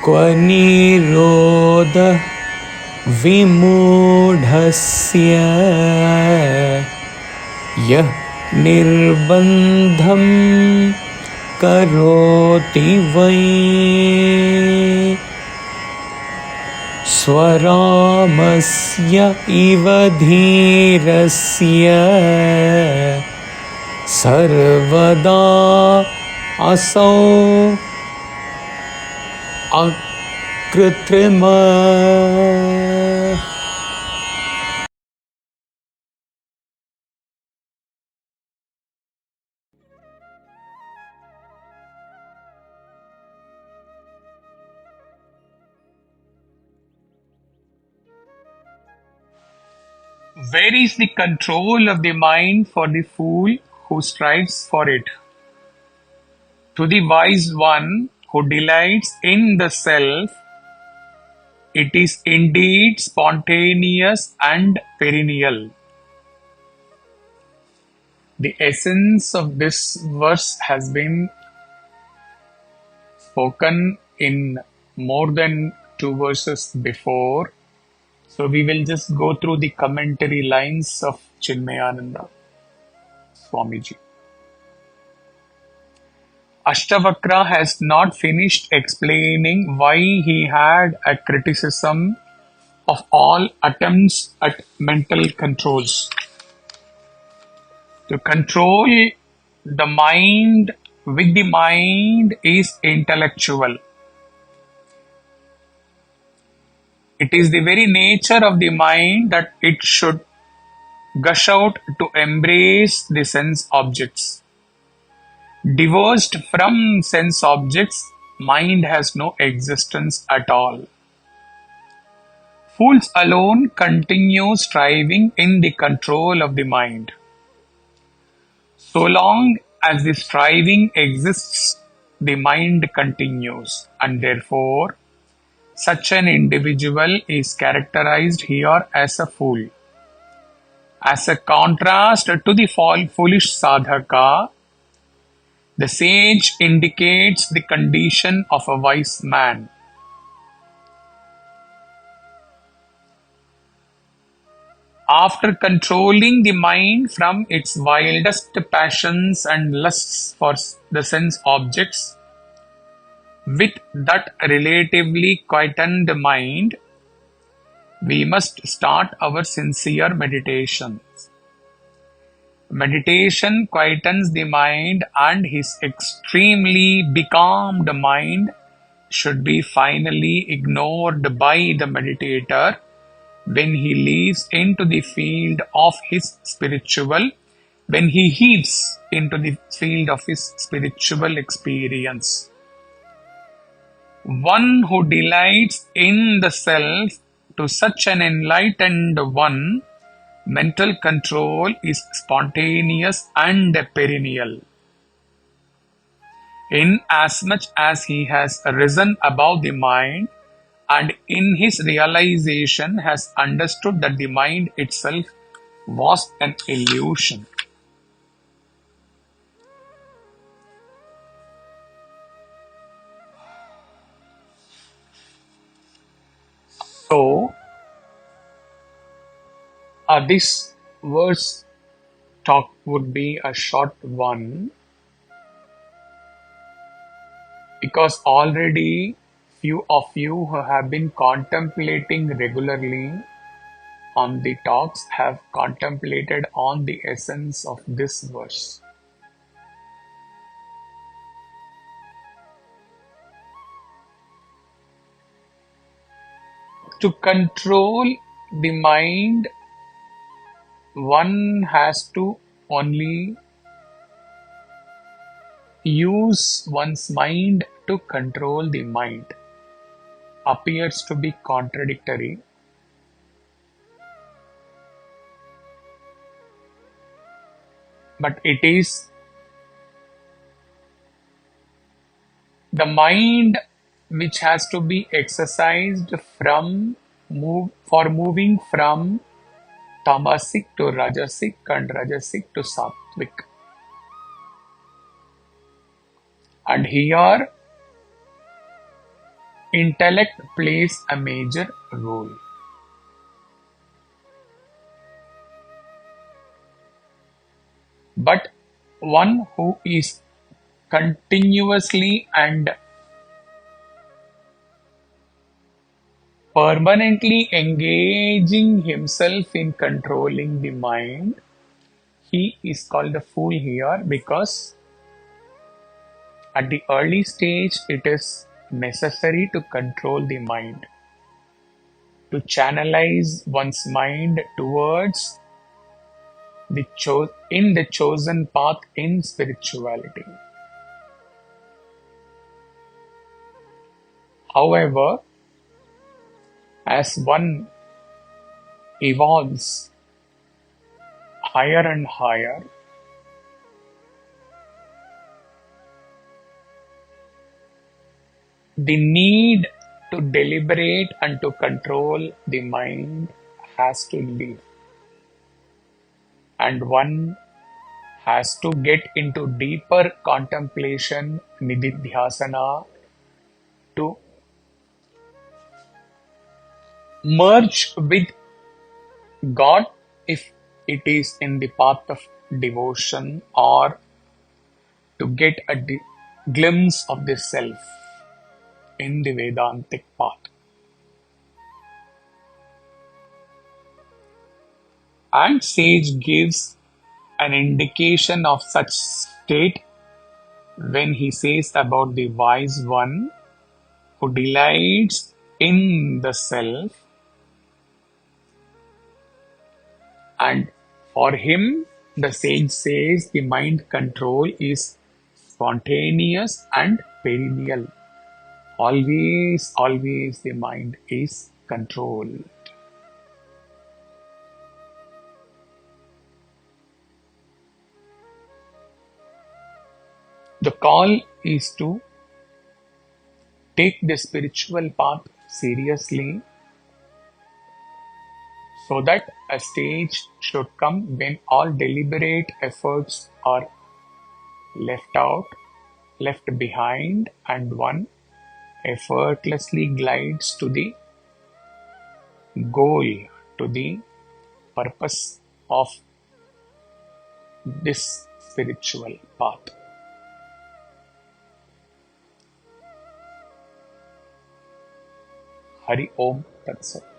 क्व nirodho vimūḍhasya yah nirbandhaṃ karoti vai svārāmasyaiva dhīrasya sarvadā'sāvakṛtrimaḥ. Where is the control of the mind for the fool who strives for it? To the wise one who delights in the self, it is indeed spontaneous and perennial. The essence of this verse has been spoken in more than 2 verses before. So we will just go through the commentary lines of Chinmayananda Swamiji. Ashtavakra has not finished explaining why he had a criticism of all attempts at mental controls. To control the mind with the mind is intellectual. It is the very nature of the mind that it should gush out to embrace the sense objects. Divorced from sense objects, mind has no existence at all. Fools alone continue striving in the control of the mind. So long as the striving exists, the mind continues, and therefore such an individual is characterized here as a fool. As a contrast to the foolish sadhaka, the sage indicates the condition of a wise man. After controlling the mind from its wildest passions and lusts for the sense objects, with that relatively quietened mind, we must start our sincere meditations. Meditation quietens the mind, and his extremely becalmed mind should be finally ignored by the meditator when he leaves into the field of his spiritual, when he heaves into the field of his spiritual experience. One who delights in the self, to such an enlightened one, mental control is spontaneous and perennial. Inasmuch as he has risen above the mind, and in his realization has understood that the mind itself was an illusion. So, this verse talk would be a short one, because already few of you who have been contemplating regularly on the talks have contemplated on the essence of this verse. To control the mind, one has to only use one's mind to control the mind. Appears to be contradictory, but it is the mind which has to be exercised for moving from tamasic to rajasic and rajasic to sattvic. And here intellect plays a major role. But one who is continuously and permanently engaging himself in controlling the mind, he is called a fool here, because at the early stage it is necessary to control the mind, to channelize one's mind towards in the chosen path in spirituality. However, as one evolves higher and higher, the need to deliberate and to control the mind has to leave, and one has to get into deeper contemplation, nididhyasana, to merge with God, if it is in the path of devotion, or to get a glimpse of the self in the Vedantic path. And sage gives an indication of such state when he says about the wise one who delights in the self, and for him the sage says the mind control is spontaneous and perennial. Always, always the mind is controlled. The call is to take the spiritual path seriously, so that a stage should come when all deliberate efforts are left out, left behind, and one effortlessly glides to the goal, to the purpose of this spiritual path. Hari Om Tat Sat.